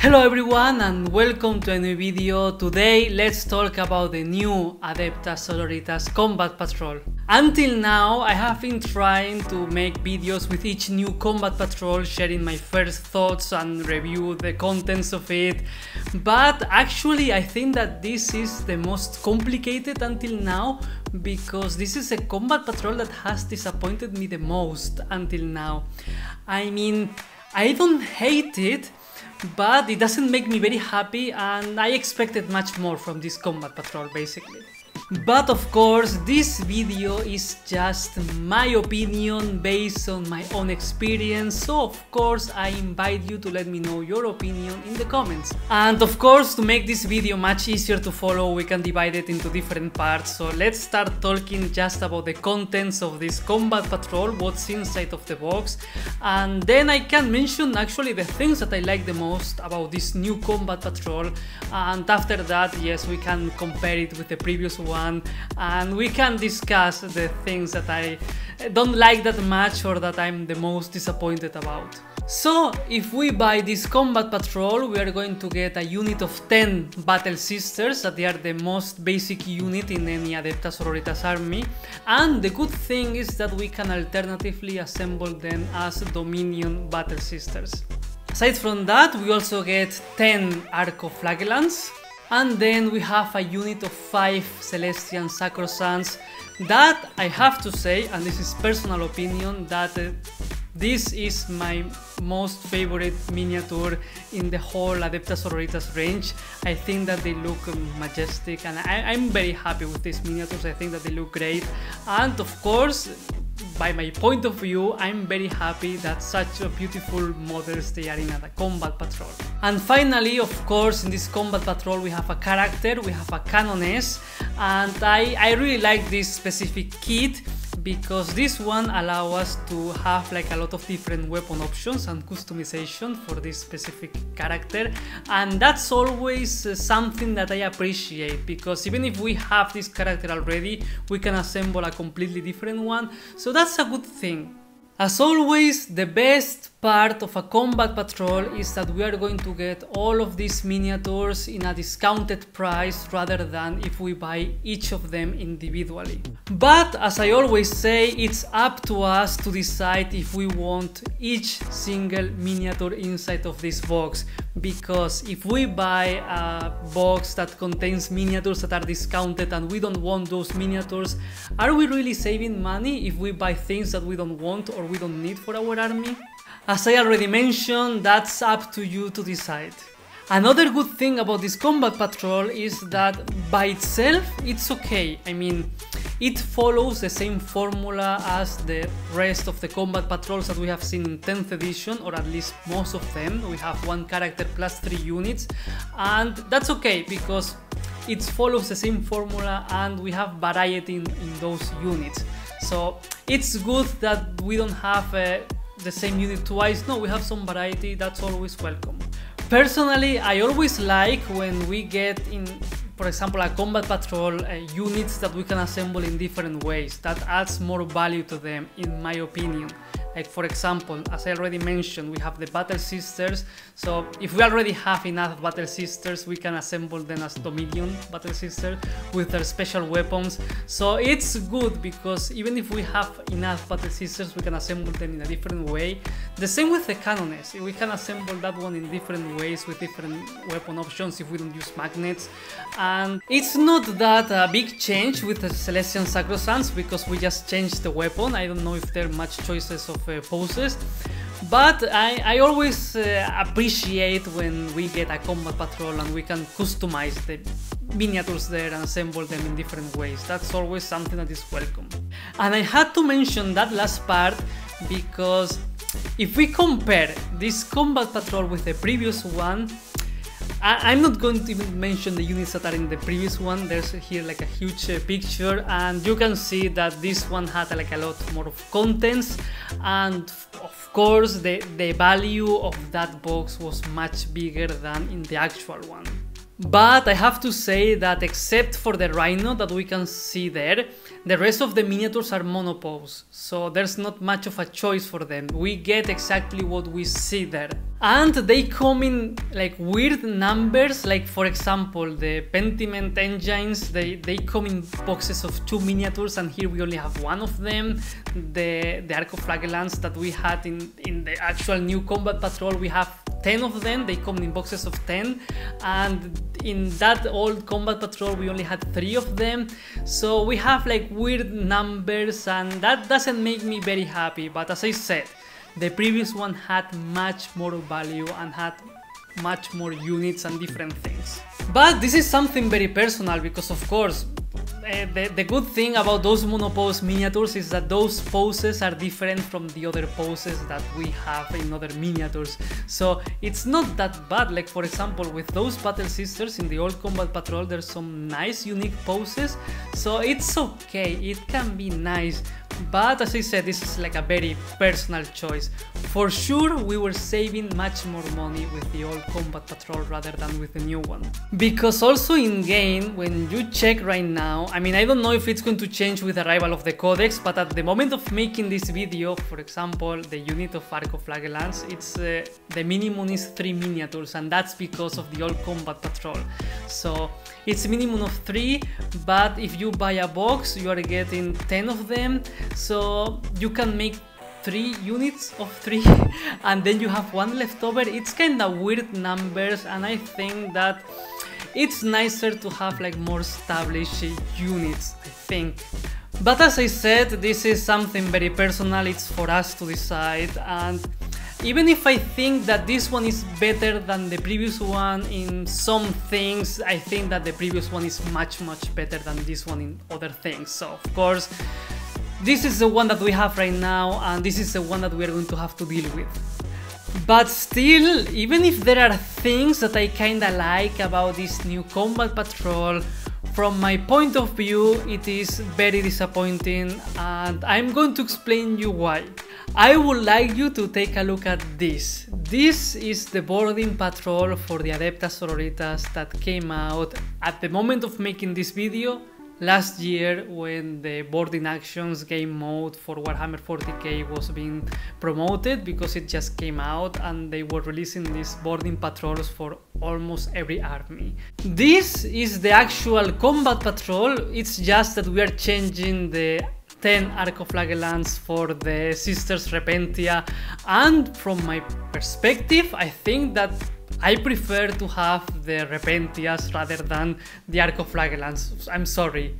Hello everyone and welcome to a new video. Today let's talk about the new Adepta Sororitas Combat Patrol. Until now I have been trying to make videos with each new combat patrol, sharing my first thoughts and review the contents of it, but actually I think that this is the most complicated until now, because this is a combat patrol that has disappointed me the most until now. I mean, I don't hate it, but it doesn't make me very happy, and I expected much more from this combat patrol basically. But of course this video is just my opinion based on my own experience, so of course I invite you to let me know your opinion in the comments. And of course, to make this video much easier to follow, we can divide it into different parts. So let's start talking just about the contents of this combat patrol, what's inside of the box, and then I can mention actually the things that I like the most about this new combat patrol, and after that, yes, we can compare it with the previous one and we can discuss the things that I don't like that much or that I'm the most disappointed about. So if we buy this combat patrol, we are going to get a unit of 10 battle sisters, that they are the most basic unit in any Adepta Sororitas army, and the good thing is that we can alternatively assemble them as Dominion battle sisters. Aside from that, we also get 10 Arcoflagellants, and then we have a unit of 5 Celestian Sacrosancts that I have to say, and this is personal opinion, that this is my most favorite miniature in the whole Adepta Sororitas range. I think that they look majestic, and I'm very happy with these miniatures. I think that they look great, and of course, by my point of view, I'm very happy that such a beautiful models they are in a combat patrol. And finally, of course, in this combat patrol we have a character, we have a canoness, and I really like this specific kit, because this one allows us to have like a lot of different weapon options and customization for this specific character, and that's always something that I appreciate, because even if we have this character already, we can assemble a completely different one, so that's a good thing. As always, the best part of a combat patrol is that we are going to get all of these miniatures in a discounted price rather than if we buy each of them individually. But as I always say, it's up to us to decide if we want each single miniature inside of this box, because if we buy a box that contains miniatures that are discounted and we don't want those miniatures, are we really saving money if we buy things that we don't want or we don't need for our army? As I already mentioned, that's up to you to decide. Another good thing about this combat patrol is that by itself it's okay. I mean, it follows the same formula as the rest of the combat patrols that we have seen in 10th edition, or at least most of them. We have one character plus 3 units, and that's okay because it follows the same formula and we have variety in those units. So it's good that we don't have the same unit twice. No, we have some variety, that's always welcome. Personally, I always like when we get in, for example, a combat patrol units that we can assemble in different ways. That adds more value to them, in my opinion. Like for example, as I already mentioned, we have the Battle Sisters, so if we already have enough Battle Sisters, we can assemble them as Dominion Battle Sisters with their special weapons. So it's good because even if we have enough Battle Sisters, we can assemble them in a different way. The same with the Canoness, we can assemble that one in different ways with different weapon options if we don't use magnets. And it's not that a big change with the Celestian Sacrosancts, because we just changed the weapon. I don't know if there are much choices of poses, but I always appreciate when we get a combat patrol and we can customize the miniatures there and assemble them in different ways. That's always something that is welcome. And I had to mention that last part because if we compare this combat patrol with the previous one, I'm not going to even mention the units that are in the previous one. There's here like a huge picture, and you can see that this one had like a lot more of contents, and of course the value of that box was much bigger than in the actual one. But I have to say that except for the Rhino that we can see there, the rest of the miniatures are monopose, so there's not much of a choice for them. We get exactly what we see there. And they come in like weird numbers, like for example the Pentiment engines, they come in boxes of 2 miniatures, and here we only have 1 of them. The Arcoflagellants that we had in the actual new Combat Patrol, we have 10 of them, they come in boxes of 10, and in that old Combat Patrol we only had 3 of them. So we have like weird numbers, and that doesn't make me very happy. But as I said, the previous one had much more value and had much more units and different things. But this is something very personal, because of course the good thing about those monopose miniatures is that those poses are different from the other poses that we have in other miniatures. So it's not that bad. Like for example with those Battle Sisters in the old Combat Patrol, there's some nice unique poses, so it's okay, it can be nice. But as I said, this is like a very personal choice. For sure we were saving much more money with the old Combat Patrol rather than with the new one. Because also in game, when you check right now, I mean, I don't know if it's going to change with the arrival of the Codex, but at the moment of making this video, for example, the unit of Arcoflagellants, it's the minimum is 3 miniatures, and that's because of the old Combat Patrol. So it's minimum of 3, but if you buy a box, you are getting 10 of them, so you can make 3 units of 3 and then you have 1 left over. It's kinda weird numbers, and I think that it's nicer to have like more established units, I think. But as I said, this is something very personal, it's for us to decide, and even if I think that this one is better than the previous one in some things, I think that the previous one is much better than this one in other things. So of course, this is the one that we have right now, and this is the one that we are going to have to deal with. But still, even if there are things that I kinda like about this new Combat Patrol, from my point of view it is very disappointing, and I'm going to explain you why. I would like you to take a look at this. This is the boarding patrol for the Adepta Sororitas that came out at the moment of making this video last year, when the boarding actions game mode for Warhammer 40k was being promoted, because it just came out and they were releasing these boarding patrols for almost every army. This is the actual Combat Patrol, it's just that we are changing the 10 Arcoflagellants for the Sisters Repentia, and from my perspective I think that I prefer to have the Repentias rather than the Arcoflagellants. I'm sorry.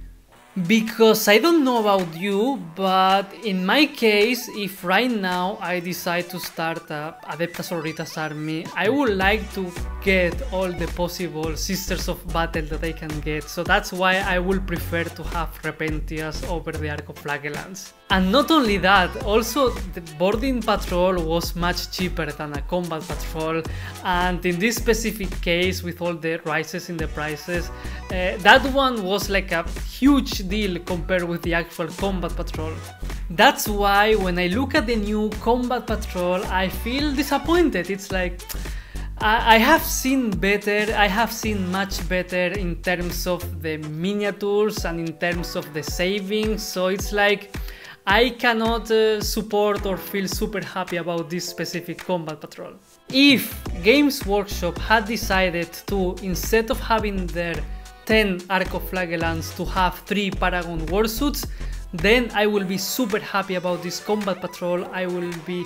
Because I don't know about you, but in my case, if right now I decide to start a Adepta Sororitas army, I would like to get all the possible Sisters of Battle that I can get. So that's why I would prefer to have Repentias over the Arcoflagellants. And not only that, also the boarding patrol was much cheaper than a combat patrol, and in this specific case with all the rises in the prices, that one was like a huge deal compared with the actual combat patrol. That's why when I look at the new combat patrol I feel disappointed. It's like, I have seen better, I have seen much better in terms of the miniatures and in terms of the savings, so it's like I cannot support or feel super happy about this specific combat patrol. If Games Workshop had decided to, instead of having their 10 Arcoflagellants, to have 3 Paragon Warsuits, then I will be super happy about this combat patrol. I will be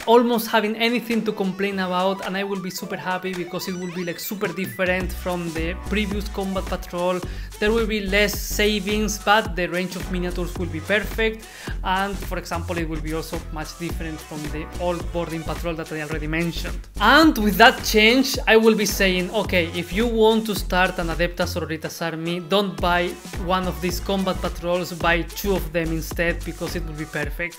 almost having anything to complain about, and I will be super happy because it will be like super different from the previous combat patrol. There will be less savings, but the range of miniatures will be perfect, and for example it will be also much different from the old boarding patrol that I already mentioned. And with that change I will be saying, okay, if you want to start an Adepta Sororitas army, don't buy one of these combat patrols, buy 2 of them instead, because it will be perfect.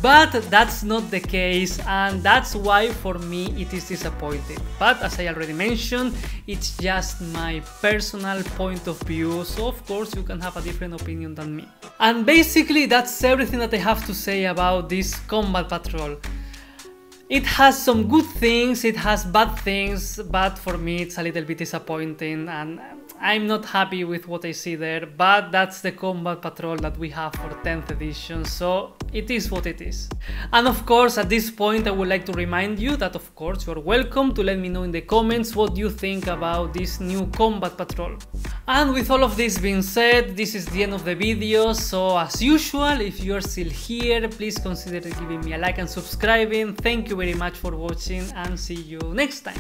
But that's not the case, and that's why for me it is disappointing. But as I already mentioned, it's just my personal point of view, so of course you can have a different opinion than me. And basically that's everything that I have to say about this combat patrol. It has some good things, it has bad things, but for me it's a little bit disappointing and I'm not happy with what I see there, but that's the Combat Patrol that we have for 10th edition, so it is what it is. And of course, at this point I would like to remind you that of course you're welcome to let me know in the comments what you think about this new Combat Patrol. And with all of this being said, this is the end of the video, so as usual, if you're still here, please consider giving me a like and subscribing. Thank you very much for watching and see you next time.